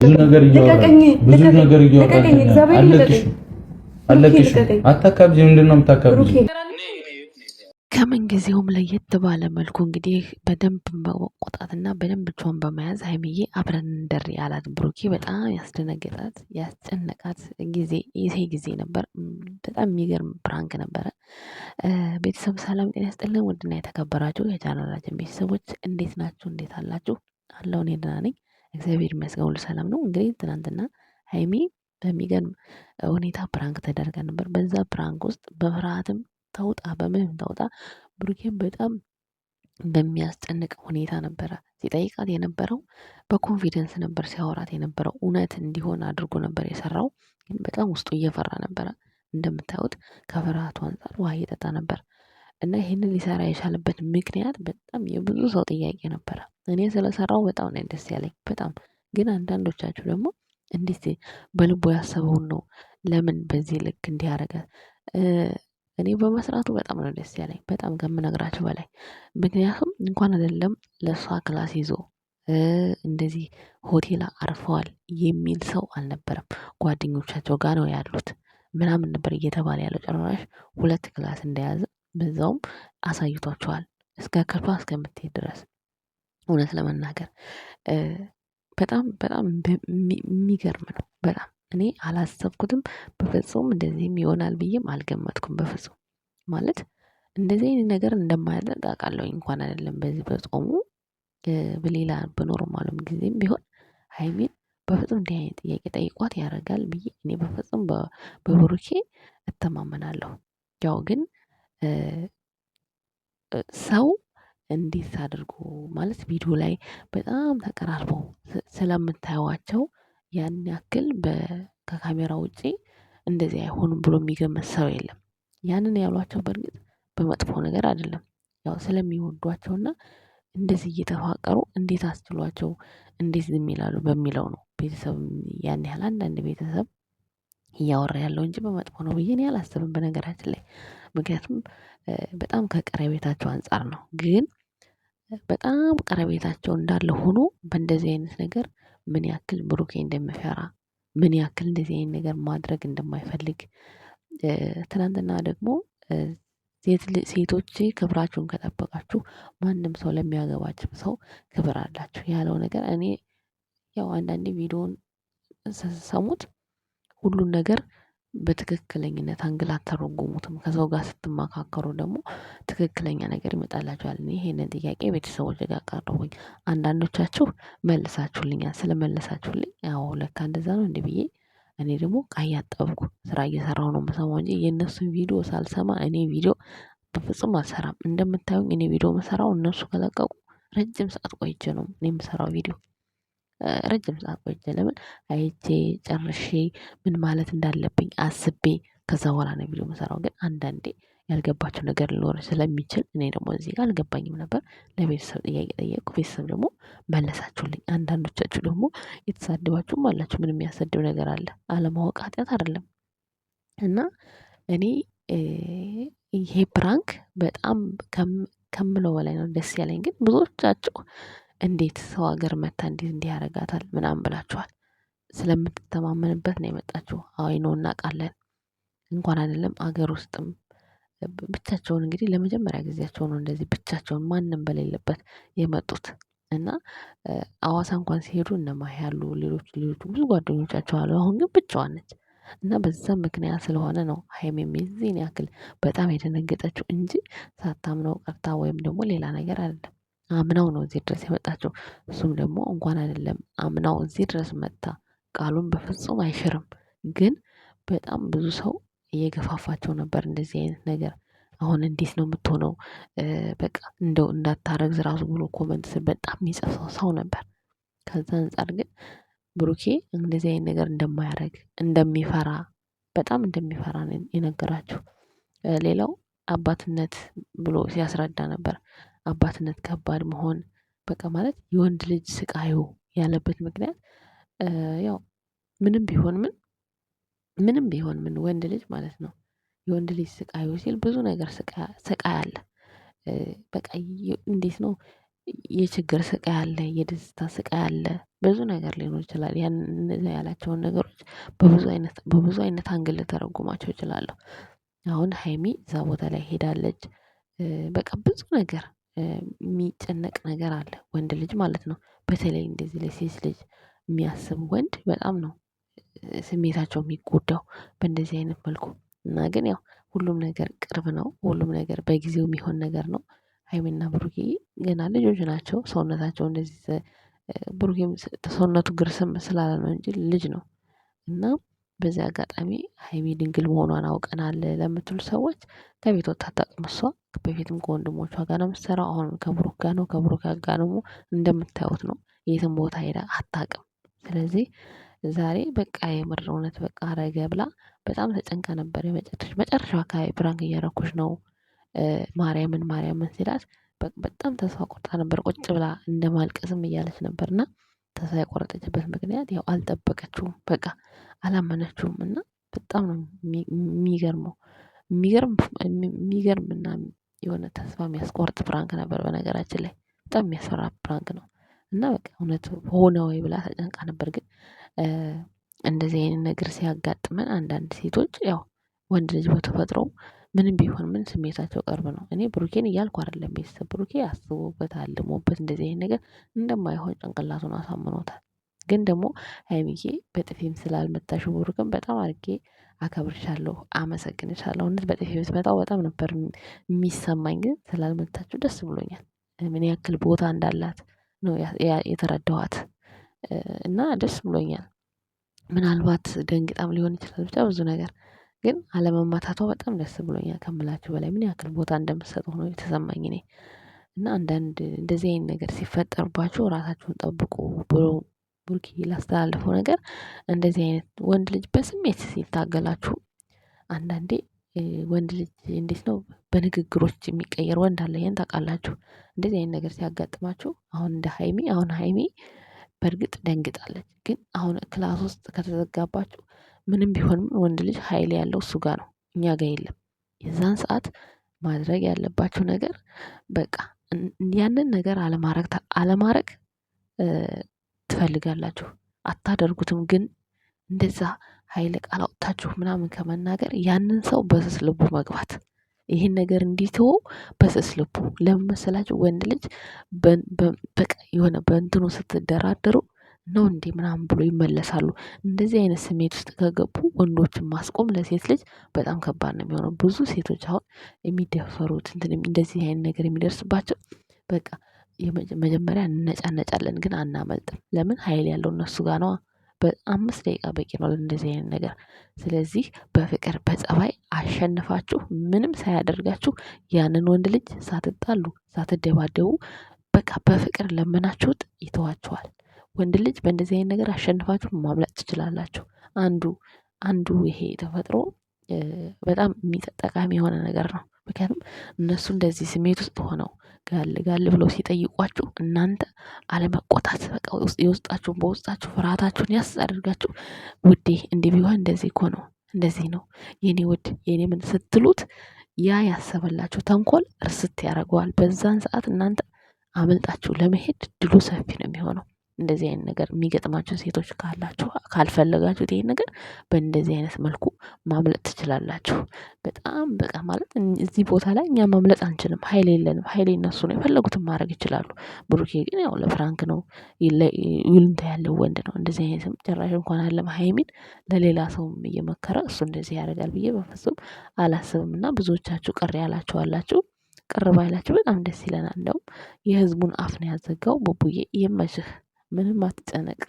ብዙ ነገር እያወራሽ አለቅሽ አታካብጂ። ምንድን ነው የምታካብጂ? ከምን ጊዜውም ለየት ባለ መልኩ እንግዲህ በደንብ መቆጣትና በደንብ እጇን በመያዝ ሀይሚዬ አብረን እንደር ያላት ብሩኬ በጣም ያስደነገጣት ያስጨነቃት ጊዜ ነበር። በጣም የሚገርም ፕራንክ ነበረ። ቤተሰብ ሰላም ጤና ይስጥልን። ውድና የተከበራችሁ የቻናላችን ቤተሰቦች እንዴት ናችሁ? እንዴት አላችሁ? አለው እኔ ደህና ነኝ፣ እግዚአብሔር ይመስገን፣ ሁሉ ሰላም ነው። እንግዲህ ትናንትና ሀይሚ በሚገርም ሁኔታ ፕራንክ ተደርጋ ነበር። በዛ ፕራንክ ውስጥ በፍርሃትም ተውጣ በምንም ተውጣ ብሩኬን በጣም በሚያስጨንቅ ሁኔታ ነበረ ሲጠይቃት የነበረው። በኮንፊደንስ ነበር ሲያወራት የነበረው። እውነት እንዲሆን አድርጎ ነበር የሰራው። ግን በጣም ውስጡ እየፈራ ነበረ። እንደምታዩት ከፍርሃቱ አንፃር ውሃ እየጠጣ ነበር። እና ይህንን ሊሰራ የቻለበት ምክንያት በጣም የብዙ ሰው ጥያቄ ነበረ። እኔ ስለሰራው በጣም ነው ደስ ያለኝ በጣም። ግን አንዳንዶቻችሁ ደግሞ እንዴት በልቦ ያሰበውን ነው ለምን በዚህ ልክ እንዲያረገ? እኔ በመስራቱ በጣም ነው ደስ ያለኝ በጣም ከምነግራችሁ በላይ። ምክንያቱም እንኳን አይደለም ለእሷ ክላስ ይዞ እንደዚህ ሆቴል አርፈዋል የሚል ሰው አልነበረም። ጓደኞቻቸው ጋር ነው ያሉት ምናምን ነበር እየተባለ ያለው። ጭራሽ 2 ክላስ እንደያዘ በዛውም አሳይቷቸዋል እስከ ክፍሏ እስከምትሄድ ድረስ። እውነት ለመናገር በጣም በጣም የሚገርም ነው። በጣም እኔ አላሰብኩትም በፍጹም። እንደዚህም ይሆናል ብዬም አልገመትኩም በፍጹም። ማለት እንደዚህ አይነት ነገር እንደማያደርግ አውቃለሁኝ። እንኳን አይደለም በዚህ በጾሙ በሌላ በኖርማሉም ጊዜም ቢሆን ሀይሚን በፍጹም እንዲህ አይነት ጥያቄ ጠይቋት ያደርጋል ብዬ እኔ በፍጹም በብሩኬ እተማመናለሁ። ያው ግን ሰው እንዴት አድርጎ ማለት ቪዲዮ ላይ በጣም ተቀራርበው ስለምታዩዋቸው ያን ያክል ከካሜራ ውጪ እንደዚህ አይሆንም ብሎ የሚገምት ሰው የለም። ያንን ያሏቸው በርግጥ በመጥፎ ነገር አይደለም። ያው ስለሚወዷቸውና እንደዚህ እየተፋቀሩ እንዴት አስችሏቸው እንዴት ዝም ይላሉ በሚለው ነው። ቤተሰብ ያን ያህል አንዳንድ ቤተሰብ እያወራ ያለው እንጂ በመጥፎ ነው ብዬ እኔ አላስብም በነገራችን ላይ። ምክንያቱም በጣም ከቀረቤታቸው አንፃር ነው። ግን በጣም ቀረቤታቸው እንዳለ ሆኖ በእንደዚህ አይነት ነገር ምን ያክል ብሩኬ እንደሚፈራ ምን ያክል እንደዚህ አይነት ነገር ማድረግ እንደማይፈልግ። ትናንትና ደግሞ ሴቶች ክብራችሁን ከጠበቃችሁ ማንም ሰው ለሚያገባችሁ ሰው ክብር አላችሁ ያለው ነገር እኔ ያው አንዳንዴ ቪዲዮውን ስትሰሙት ሁሉን ነገር በትክክለኝነት አንግል አተረጉሙትም። ከሰው ጋር ስትመካከሩ ደግሞ ትክክለኛ ነገር ይመጣላችኋል። እኔ ይሄንን ጥያቄ ቤተሰቦች ጋር አቀረብኩኝ። አንዳንዶቻችሁ መልሳችሁልኛል። ስለመለሳችሁልኝ ያው ለካ እንደዛ ነው እንዴ ብዬ እኔ ደግሞ ዕቃ እያጠብኩ ስራ እየሰራሁ ነው የምሰማው እንጂ የእነሱን ቪዲዮ ሳልሰማ እኔ ቪዲዮ በፍጹም አልሰራም። እንደምታዩኝ እኔ ቪዲዮ የምሰራው እነሱ ከለቀቁ ረጅም ሰዓት ቆይቼ ነው እኔ የምሰራው ቪዲዮ። ረጅም ሰዓት ቆይቼ ለምን አይቼ ጨርሼ ምን ማለት እንዳለብኝ አስቤ ከዛ በኋላ ነው ቪዲዮ የምሰራው። ግን አንዳንዴ ያልገባቸው ነገር ሊኖር ስለሚችል እኔ ደግሞ እዚህ ጋር አልገባኝም ነበር። ለቤተሰብ ጥያቄ ጠየቅኩ። ቤተሰብ ደግሞ መለሳችሁልኝ። አንዳንዶቻችሁ ደግሞ የተሳደባችሁም አላችሁ። ምን የሚያሰድብ ነገር አለ? አለማወቅ ኃጢአት አይደለም። እና እኔ ይሄ ፕራንክ በጣም ከምለው በላይ ነው ደስ ያለኝ። ግን ብዙዎቻችሁ እንዴት ሰው ሀገር መታ እንዴት እንዲህ ያደርጋታል ምናምን ብላችኋል። ስለምትተማመንበት ነው የመጣችሁ። አይ ነው እናውቃለን። እንኳን አይደለም አገር ውስጥም ብቻቸውን እንግዲህ ለመጀመሪያ ጊዜያቸው ነው እንደዚህ ብቻቸውን ማንም በሌለበት የመጡት። እና አዋሳ እንኳን ሲሄዱ እነማሂ ያሉ ሌሎች ብዙ ጓደኞቻቸው አሉ። አሁን ግን ብቻዋን ነች። እና በዛ ምክንያት ስለሆነ ነው ሀይሚም የዚህን ያክል በጣም የደነገጠችው እንጂ ሳታምነው ቀርታ ወይም ደግሞ ሌላ ነገር አይደለም። አምናው ነው እዚህ ድረስ የመጣችው። እሱም ደግሞ እንኳን አይደለም አምናው እዚህ ድረስ መጥታ ቃሉን በፍጹም አይሽርም። ግን በጣም ብዙ ሰው እየገፋፋቸው ነበር እንደዚህ አይነት ነገር አሁን እንዴት ነው የምትሆነው? በቃ እንደው እንዳታረግዝ ራሱ ብሎ ኮመንት ስር በጣም የሚጽፍ ሰው ነበር። ከዛ አንፃር ግን ብሩኬ እንደዚህ አይነት ነገር እንደማያደርግ እንደሚፈራ በጣም እንደሚፈራ ነው የነገራችሁ። ሌላው አባትነት ብሎ ሲያስረዳ ነበር። አባትነት ከባድ መሆን በቃ ማለት የወንድ ልጅ ስቃዩ ያለበት ምክንያት ያው ምንም ቢሆን ምን ወንድ ልጅ ማለት ነው የወንድ ልጅ ስቃዩ ሲል ብዙ ነገር ስቃይ አለ። በቃ እንዴት ነው የችግር ስቃይ አለ፣ የደስታ ስቃይ አለ፣ ብዙ ነገር ሊኖር ይችላል። ያን እነዛ ያላቸውን ነገሮች በብዙ አይነት አንግል ልተረጉማቸው እችላለሁ። አሁን ሀይሚ እዛ ቦታ ላይ ሄዳለች። በቃ ብዙ ነገር የሚጨነቅ ነገር አለ ወንድ ልጅ ማለት ነው። በተለይ እንደዚህ ለሴት ልጅ የሚያስብ ወንድ በጣም ነው ስሜታቸው የሚጎዳው በእንደዚህ አይነት መልኩ እና ግን ያው ሁሉም ነገር ቅርብ ነው። ሁሉም ነገር በጊዜው የሚሆን ነገር ነው። ሀይሚና ብሩኬ ገና ልጆች ናቸው። ሰውነታቸው እንደዚህ ብሩኬም ሰውነቱ ግርስም ስላለ ነው እንጂ ልጅ ነው። እና በዚህ አጋጣሚ ሀይሚ ድንግል መሆኗን አውቀናል ለምትሉ ሰዎች ከቤት ወጥታ አታውቅም። እሷ በፊትም ከወንድሞቿ ጋር ነው የምትሰራው። አሁንም ከብሩክ ጋር ነው። ከብሩክ ጋር ደግሞ እንደምታዩት ነው። የትም ቦታ ሄዳ አታውቅም። ስለዚህ ዛሬ በቃ የምር እውነት በቃ አረገ ብላ በጣም ተጨንቃ ነበር። መጨረሻው አካባቢ ፕራንክ እያረኩሽ ነው ማርያምን ሲላት በጣም ተስፋ ቆርጣ ነበር። ቁጭ ብላ እንደማልቀስም እያለች ነበርና ተስፋ የቆረጠችበት ምክንያት ያው አልጠበቀችውም። በቃ አላመነችውም እና በጣም ነው የሚገርመው። የሚገርምና የሆነ ተስፋ የሚያስቆርጥ ፕራንክ ነበር በነገራችን ላይ በጣም የሚያስፈራ ፕራንክ ነው። እና በቃ እውነት ሆነ ወይ ብላ ተጨንቃ ነበር። ግን እንደዚህ አይነት ነገር ሲያጋጥመን አንዳንድ ሴቶች ያው ወንድ ልጅ በተፈጥሮ ምንም ቢሆን ምን ስሜታቸው ቅርብ ነው። እኔ ብሩኬን እያልኩ አይደለም ቤተሰብ ብሩኬ አስቦበት አልሞበት እንደዚህ አይነት ነገር እንደማይሆን ጭንቅላቱን አሳምኖታል። ግን ደግሞ ሀይሚዬ በጥፊም ስላልመታሽው ብሩክን በጣም አድርጌ አከብርሻለሁ፣ አመሰግንሻለሁ። እውነት በጥፊ ብትመታው በጣም ነበር የሚሰማኝ። ግን ስላልመታችሁ ደስ ብሎኛል። ምን ያክል ቦታ እንዳላት ነው የተረዳኋት እና ደስ ብሎኛል። ምናልባት ደንግጣም ሊሆን ይችላል ብቻ ብዙ ነገር ግን አለመማታቷ በጣም ደስ ብሎኛል ከምላችሁ በላይ ምን ያክል ቦታ እንደምትሰጠው ነው የተሰማኝ እኔ። እና አንዳንድ እንደዚህ አይነት ነገር ሲፈጠርባችሁ ራሳችሁን ጠብቁ ብሎ ብሩኬ ላስተላለፈው ነገር እንደዚህ አይነት ወንድ ልጅ በስሜት ሲታገላችሁ አንዳንዴ ወንድ ልጅ እንዴት ነው በንግግሮች የሚቀየር ወንድ አለ። ይሄን ታውቃላችሁ። እንደዚህ አይነት ነገር ሲያጋጥማችሁ አሁን እንደ ሀይሚ በእርግጥ ደንግጣለች። ግን አሁን ክላስ ውስጥ ከተዘጋባችሁ ምንም ቢሆንም ወንድ ልጅ ሀይል ያለው እሱ ጋር ነው፣ እኛ ጋር የለም። የዛን ሰዓት ማድረግ ያለባችሁ ነገር በቃ ያንን ነገር አለማድረግ ትፈልጋላችሁ፣ አታደርጉትም። ግን እንደዛ ኃይለ ቃል አውጥታችሁ ምናምን ከመናገር ያንን ሰው በስስ ልቡ መግባት ይሄን ነገር እንዲተወው በስስ ልቡ ለምን መሰላችሁ? ወንድ ልጅ በቃ የሆነ በእንትኑ ስትደራደሩ ነው እንዴ ምናምን ብሎ ይመለሳሉ። እንደዚህ አይነት ስሜት ውስጥ ከገቡ ወንዶችን ማስቆም ለሴት ልጅ በጣም ከባድ ነው የሚሆነው። ብዙ ሴቶች አሁን የሚደፈሩት እንደዚህ አይነት ነገር የሚደርስባቸው በቃ መጀመሪያ እንነጫነጫለን ግን አናመልጥም። ለምን ሀይል ያለው እነሱ ጋር ነዋ። በ5 ደቂቃ በቂ ነው ለእንደዚህ አይነት ነገር። ስለዚህ በፍቅር በጸባይ አሸንፋችሁ ምንም ሳያደርጋችሁ ያንን ወንድ ልጅ ሳትጣሉ ሳትደባደቡ በቃ በፍቅር ለመናችሁት ይተዋችኋል። ወንድ ልጅ በእንደዚህ አይነት ነገር አሸንፋችሁ ማምለጥ ትችላላችሁ። አንዱ ይሄ ተፈጥሮ በጣም ጠቃሚ የሆነ ነገር ነው። ምክንያቱም እነሱ እንደዚህ ስሜት ውስጥ ሆነው ጋል ብለው ሲጠይቋችሁ እናንተ አለመቆጣት በቃ የውስጣችሁን በውስጣችሁ ፍርሃታችሁን ያስ አድርጋችሁ ውዴ እንዲህ ቢሆን እንደዚህ እኮ ነው እንደዚህ ነው የኔ ውድ የኔ ምን ስትሉት ያ ያሰበላችሁ ተንኮል እርስት ያደርገዋል። በዛን ሰዓት እናንተ አመልጣችሁ ለመሄድ ድሉ ሰፊ ነው የሚሆነው። እንደዚህ አይነት ነገር የሚገጥማችሁ ሴቶች ካላችሁ ካልፈለጋችሁት ይሄን ነገር በእንደዚህ አይነት መልኩ ማምለጥ ትችላላችሁ። በጣም በቃ ማለት እዚህ ቦታ ላይ እኛ ማምለጥ አንችልም፣ ሀይል የለንም። ሀይል እነሱ ነው፣ የፈለጉትን ማድረግ ይችላሉ። ብሩኬ ግን ያው ለፍራንክ ነው፣ ይሉንታ ያለው ወንድ ነው። እንደዚህ አይነትም ጭራሽ እንኳን አለም ሀይሚን ለሌላ ሰውም እየመከረ እሱ እንደዚህ ያደርጋል ብዬ በፍጹም አላስብም። እና ብዙዎቻችሁ ቅር ያላችሁ አላችሁ። ቅር ባይላችሁ በጣም ደስ ይለናል። እንደውም የህዝቡን አፍ ነው ያዘጋው። ቡቡዬ ይመችህ፣ ምንም አትጨነቅ።